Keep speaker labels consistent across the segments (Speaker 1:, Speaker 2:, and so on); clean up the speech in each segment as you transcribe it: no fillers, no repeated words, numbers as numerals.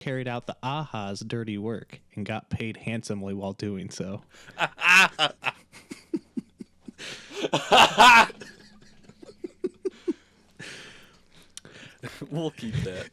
Speaker 1: carried out the Aha's dirty work and got paid handsomely while doing so.
Speaker 2: We'll keep that.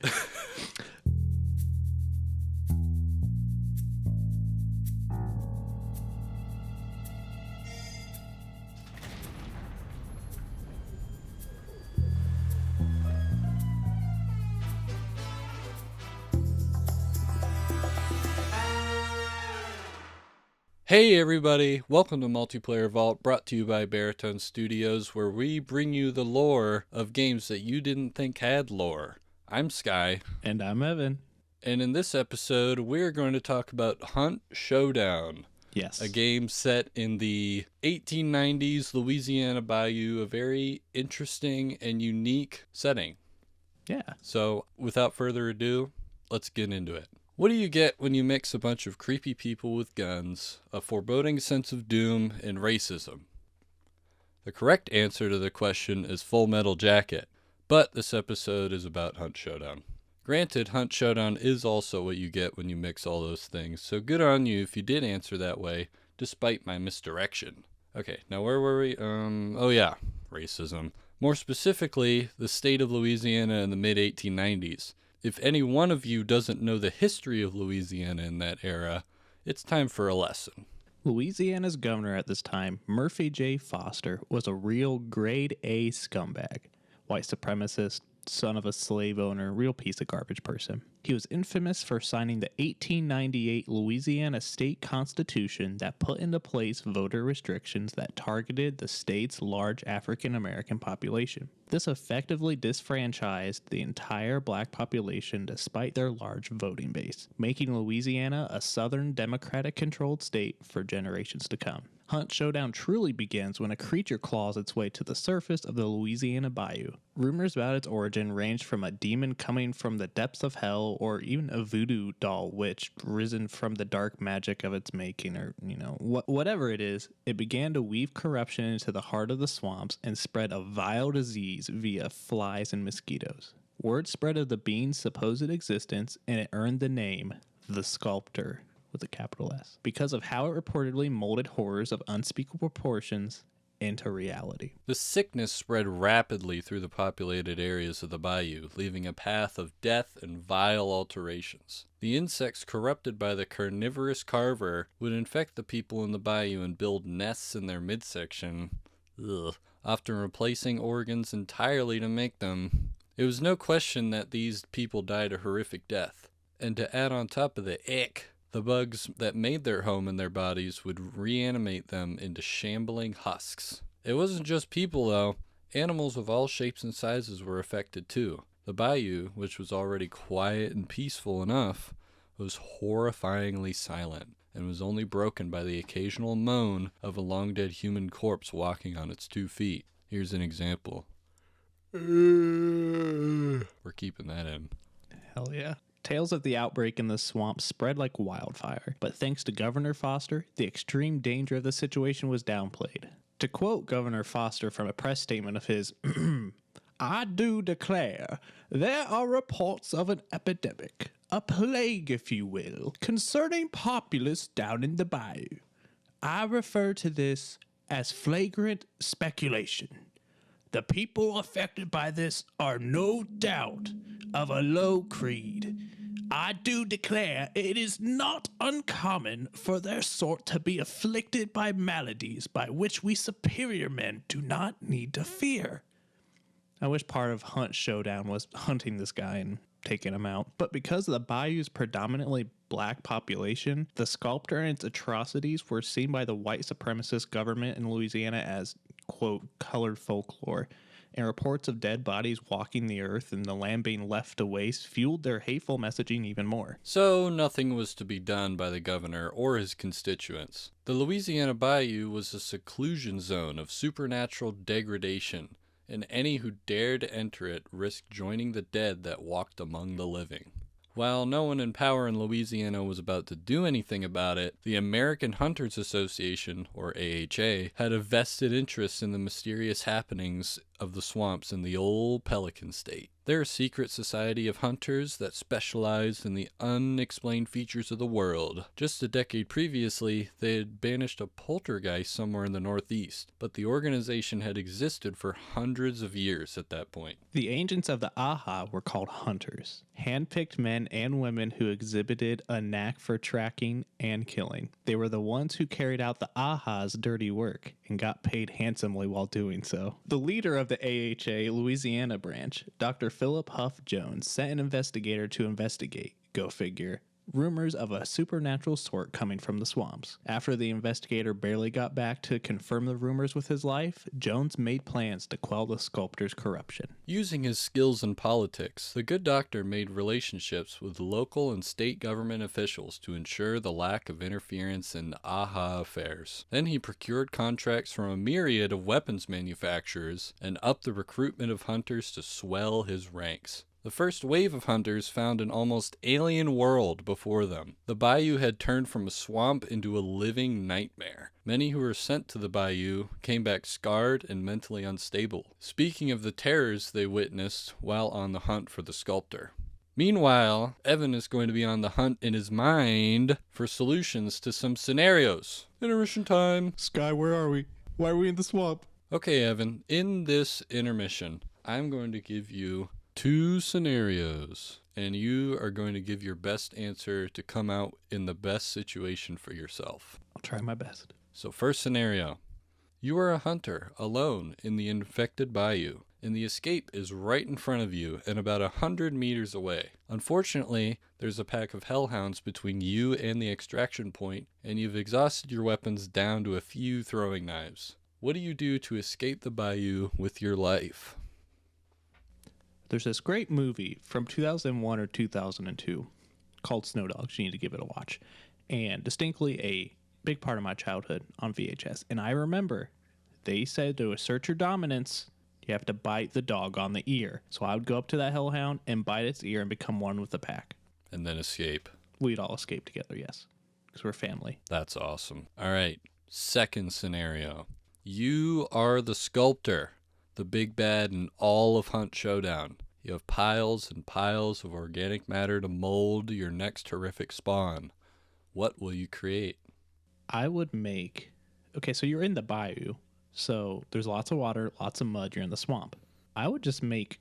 Speaker 2: Hey everybody, welcome to Multiplayer Vault, brought to you by Baritone Studios, where we bring you the lore of games that you didn't think had lore. I'm Sky.
Speaker 1: And I'm Evan.
Speaker 2: And in this episode, we're going to talk about Hunt Showdown.
Speaker 1: Yes.
Speaker 2: A game set in the 1890s Louisiana Bayou, a very interesting and unique setting.
Speaker 1: Yeah.
Speaker 2: So, without further ado, let's get into it. What do you get when you mix a bunch of creepy people with guns, a foreboding sense of doom, and racism? The correct answer to the question is Full Metal Jacket, but this episode is about Hunt Showdown. Granted, Hunt Showdown is also what you get when you mix all those things, so good on you if you did answer that way, despite my misdirection. Okay, now where were we? Oh yeah, racism. More specifically, the state of Louisiana in the mid-1890s. If any one of you doesn't know the history of Louisiana in that era, it's time for a lesson.
Speaker 1: Louisiana's governor at this time, Murphy J. Foster, was a real grade A scumbag. White supremacist, son of a slave owner, real piece of garbage person. He was infamous for signing the 1898 Louisiana State Constitution that put into place voter restrictions that targeted the state's large African American population. This effectively disfranchised the entire black population despite their large voting base, making Louisiana a Southern Democratic-controlled state for generations to come. Hunt Showdown truly begins when a creature claws its way to the surface of the Louisiana Bayou. Rumors about its origin ranged from a demon coming from the depths of hell or even a voodoo doll witch risen from the dark magic of its making, or, whatever it is. It began to weave corruption into the heart of the swamps and spread a vile disease via flies and mosquitoes. Word spread of the being's supposed existence, and it earned the name The Sculptor, with a capital S, because of how it reportedly molded horrors of unspeakable proportions into reality.
Speaker 2: The sickness spread rapidly through the populated areas of the bayou, leaving a path of death and vile alterations. The insects corrupted by the carnivorous carver would infect the people in the bayou and build nests in their midsection, often replacing organs entirely to make them. It was no question that these people died a horrific death. And to add on top of the ick, the bugs that made their home in their bodies would reanimate them into shambling husks. It wasn't just people, though. Animals of all shapes and sizes were affected, too. The bayou, which was already quiet and peaceful enough, was horrifyingly silent, and was only broken by the occasional moan of a long-dead human corpse walking on its 2 feet. Here's an example. We're keeping that in.
Speaker 1: Hell yeah. Tales of the outbreak in the swamp spread like wildfire, but thanks to Governor Foster, the extreme danger of the situation was downplayed. To quote Governor Foster from a press statement of his, I do declare, there are reports of an epidemic, a plague if you will, concerning populace down in the bayou. I refer to this as flagrant speculation. The people affected by this are no doubt of a low creed. I do declare it is not uncommon for their sort to be afflicted by maladies by which we superior men do not need to fear. I wish part of Hunt Showdown was hunting this guy and taking him out. But because of the bayou's predominantly black population, the sculptor and its atrocities were seen by the white supremacist government in Louisiana as, quote, colored folklore. And reports of dead bodies walking the earth and the land being left to waste fueled their hateful messaging even more.
Speaker 2: So nothing was to be done by the governor or his constituents. The Louisiana Bayou was a seclusion zone of supernatural degradation, and any who dared to enter it risked joining the dead that walked among the living. While no one in power in Louisiana was about to do anything about it, the American Hunters Association, or AHA, had a vested interest in the mysterious happenings of the swamps in the old Pelican State. They're a secret society of hunters that specialized in the unexplained features of the world. Just a decade previously, they had banished a poltergeist somewhere in the Northeast, but the organization had existed for hundreds of years at that point.
Speaker 1: The agents of the AHA were called hunters, hand-picked men and women who exhibited a knack for tracking and killing. They were the ones who carried out the AHA's dirty work and got paid handsomely while doing so. The leader of the AHA Louisiana branch, Dr. Philip Huff Jones, sent an investigator to investigate, go figure, rumors of a supernatural sort coming from the swamps. After the investigator barely got back to confirm the rumors with his life, Jones made plans to quell the sculptor's corruption.
Speaker 2: Using his skills in politics, the good doctor made relationships with local and state government officials to ensure the lack of interference in AHA affairs. Then he procured contracts from a myriad of weapons manufacturers and upped the recruitment of hunters to swell his ranks. The first wave of hunters found an almost alien world before them. The bayou had turned from a swamp into a living nightmare. Many who were sent to the bayou came back scarred and mentally unstable, speaking of the terrors they witnessed while on the hunt for the sculptor. Meanwhile, Evan is going to be on the hunt in his mind for solutions to some scenarios. Intermission time.
Speaker 1: Sky, where are we? Why are we in the swamp?
Speaker 2: Okay, Evan, in this intermission, I'm going to give you 2 scenarios, and you are going to give your best answer to come out in the best situation for yourself.
Speaker 1: I'll try my best.
Speaker 2: So first scenario, you are a hunter alone in the infected bayou, and the escape is right in front of you and about 100 meters away. Unfortunately, there's a pack of hellhounds between you and the extraction point, and you've exhausted your weapons down to a few throwing knives. What do you do to escape the bayou with your life?
Speaker 1: There's this great movie from 2001 or 2002 called Snow Dogs. You need to give it a watch. And distinctly a big part of my childhood on VHS. And I remember they said to assert your dominance, you have to bite the dog on the ear. So I would go up to that hellhound and bite its ear and become one with the pack.
Speaker 2: And then escape.
Speaker 1: We'd all escape together, yes. Because we're family.
Speaker 2: That's awesome. All right. Second scenario. You are the sculptor, the big bad in all of Hunt Showdown. You have piles and piles of organic matter to mold your next horrific spawn. What will you create?
Speaker 1: I would make... Okay, so you're in the bayou. So there's lots of water, lots of mud. You're in the swamp. I would just make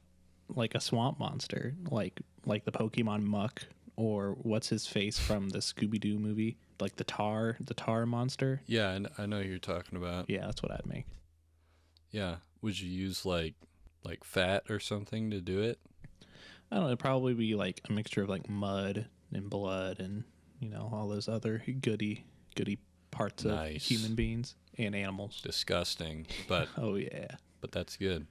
Speaker 1: like a swamp monster, like the Pokemon Muck, or what's his face from the Scooby-Doo movie, like the tar monster.
Speaker 2: Yeah, I know who you're talking about.
Speaker 1: Yeah, that's what I'd make.
Speaker 2: Yeah. Would you use like fat or something to do it?
Speaker 1: I don't know. It'd probably be like a mixture of like mud and blood and, you know, all those other goody parts of human beings and animals.
Speaker 2: Disgusting, but
Speaker 1: oh yeah.
Speaker 2: But that's good.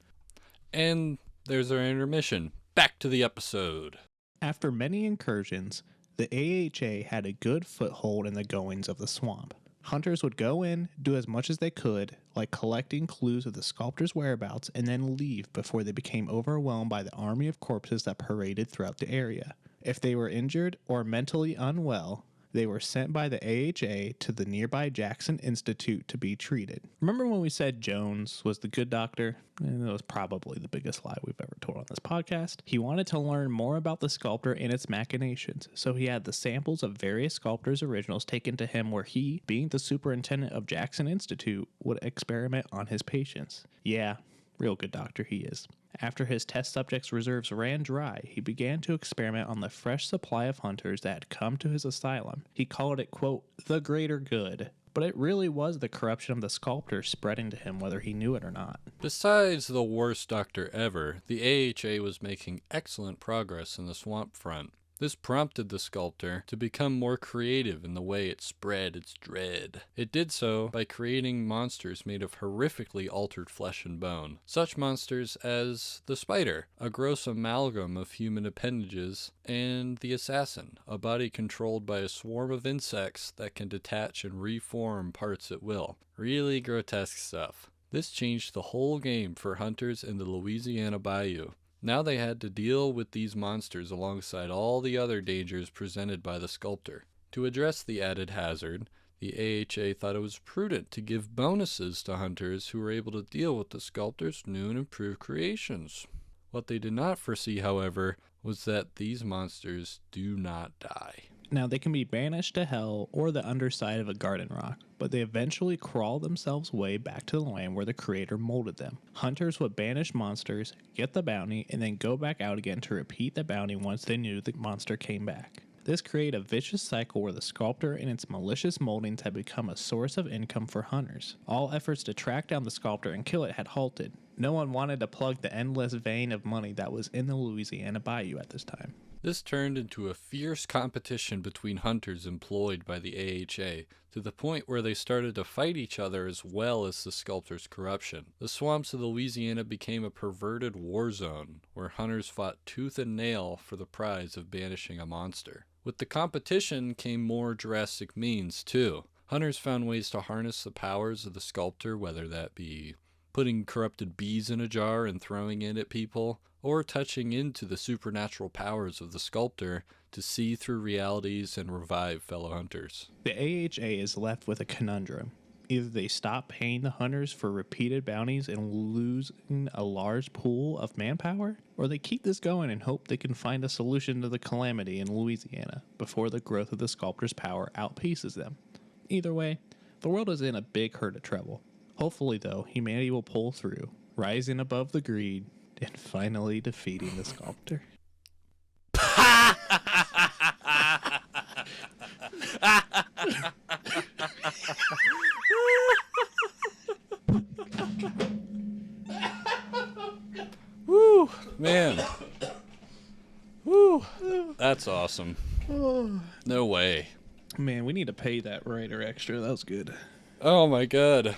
Speaker 2: And there's our intermission. Back to the episode.
Speaker 1: After many incursions, the AHA had a good foothold in the goings of the swamp. Hunters would go in, do as much as they could, like collecting clues of the sculptor's whereabouts, and then leave before they became overwhelmed by the army of corpses that paraded throughout the area. If they were injured or mentally unwell, they were sent by the AHA to the nearby Jackson Institute to be treated. Remember when we said Jones was the good doctor? And that was probably the biggest lie we've ever told on this podcast. He wanted to learn more about the sculptor and its machinations, so he had the samples of various sculptors' originals taken to him where he, being the superintendent of Jackson Institute, would experiment on his patients. Yeah, real good doctor he is. After his test subjects' reserves ran dry, he began to experiment on the fresh supply of hunters that had come to his asylum. He called it, quote, the greater good. But it really was the corruption of the sculptor spreading to him whether he knew it or not.
Speaker 2: Besides the worst doctor ever, the AHA was making excellent progress in the swamp front. This prompted the sculptor to become more creative in the way it spread its dread. It did so by creating monsters made of horrifically altered flesh and bone. Such monsters as the spider, a gross amalgam of human appendages, and the assassin, a body controlled by a swarm of insects that can detach and reform parts at will. Really grotesque stuff. This changed the whole game for hunters in the Louisiana Bayou. Now they had to deal with these monsters alongside all the other dangers presented by the sculptor. To address the added hazard, The AHA thought it was prudent to give bonuses to hunters who were able to deal with the sculptor's new and improved creations. What they did not foresee, however, was that these monsters do not die.
Speaker 1: Now, they can be banished to hell or the underside of a garden rock, but they eventually crawl themselves way back to the land where the creator molded them. Hunters would banish monsters, get the bounty, and then go back out again to repeat the bounty once they knew the monster came back. This created a vicious cycle where the sculptor and its malicious moldings had become a source of income for hunters. All efforts to track down the sculptor and kill it had halted. No one wanted to plug the endless vein of money that was in the Louisiana Bayou at this time.
Speaker 2: This turned into a fierce competition between hunters employed by the AHA, to the point where they started to fight each other as well as the sculptor's corruption. The swamps of Louisiana became a perverted war zone, where hunters fought tooth and nail for the prize of banishing a monster. With the competition came more drastic means, too. Hunters found ways to harness the powers of the sculptor, whether that be putting corrupted bees in a jar and throwing it at people, or touching into the supernatural powers of the sculptor to see through realities and revive fellow hunters.
Speaker 1: The AHA is left with a conundrum. Either they stop paying the hunters for repeated bounties and losing a large pool of manpower, or they keep this going and hope they can find a solution to the calamity in Louisiana before the growth of the sculptor's power outpaces them. Either way, the world is in a big herd of trouble. Hopefully, though, humanity will pull through, rising above the greed and finally defeating the sculptor.
Speaker 2: Woo, man. Woo, that's awesome. No way.
Speaker 1: Man, we need to pay that writer extra. That was good.
Speaker 2: Oh my god.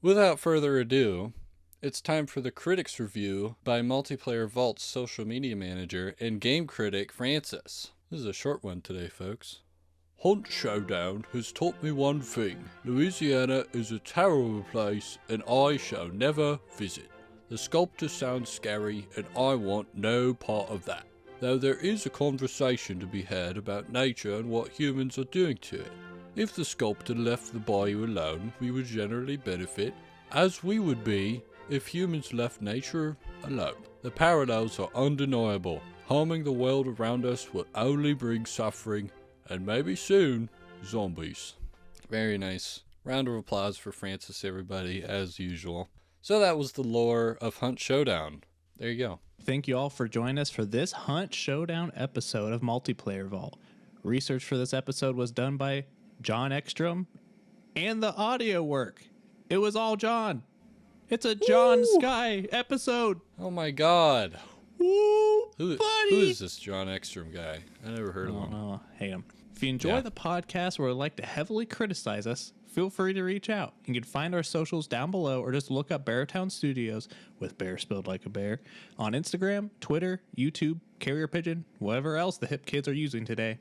Speaker 2: Without further ado, it's time for the Critics Review by Multiplayer Vault's social media manager and game critic, Francis. This is a short one today, folks. Hunt Showdown has taught me one thing. Louisiana is a terrible place and I shall never visit. The sculptor sounds scary and I want no part of that. Though there is a conversation to be had about nature and what humans are doing to it. If the sculptor left the bayou alone, we would generally benefit, as we would be if humans left nature alone. The parallels are undeniable. Harming the world around us will only bring suffering, and maybe soon, zombies. Very nice. Round of applause for Francis, everybody, as usual. So that was the lore of Hunt Showdown. There you go.
Speaker 1: Thank you all for joining us for this Hunt Showdown episode of Multiplayer Vault. Research for this episode was done by John Ekstrom, and the audio work. It was all John. It's a John Sky episode.
Speaker 2: Oh my god.
Speaker 1: Woo,
Speaker 2: Who is this John Ekstrom guy? I never heard of him.
Speaker 1: Oh, hate him. If you enjoy the podcast or would like to heavily criticize us, feel free to reach out. You can find our socials down below or just look up Beartown Studios with Bear spelled like a bear on Instagram, Twitter, YouTube, Carrier Pigeon, whatever else the hip kids are using today.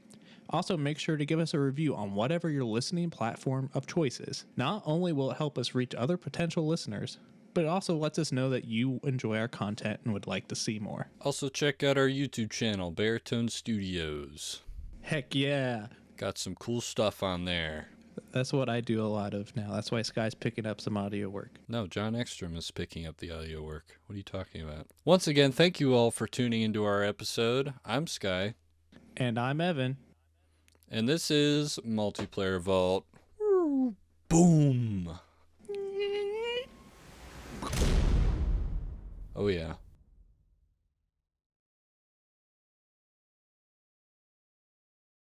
Speaker 1: Also, make sure to give us a review on whatever your listening platform of choice is. Not only will it help us reach other potential listeners, but it also lets us know that you enjoy our content and would like to see more.
Speaker 2: Also, check out our YouTube channel, Beartown Studios.
Speaker 1: Heck yeah.
Speaker 2: Got some cool stuff on there.
Speaker 1: That's what I do a lot of now. That's why Sky's picking up some audio work.
Speaker 2: No, John Ekstrom is picking up the audio work. What are you talking about? Once again, thank you all for tuning into our episode. I'm Sky.
Speaker 1: And I'm Evan.
Speaker 2: And this is Multiplayer Vault. Boom. Oh yeah.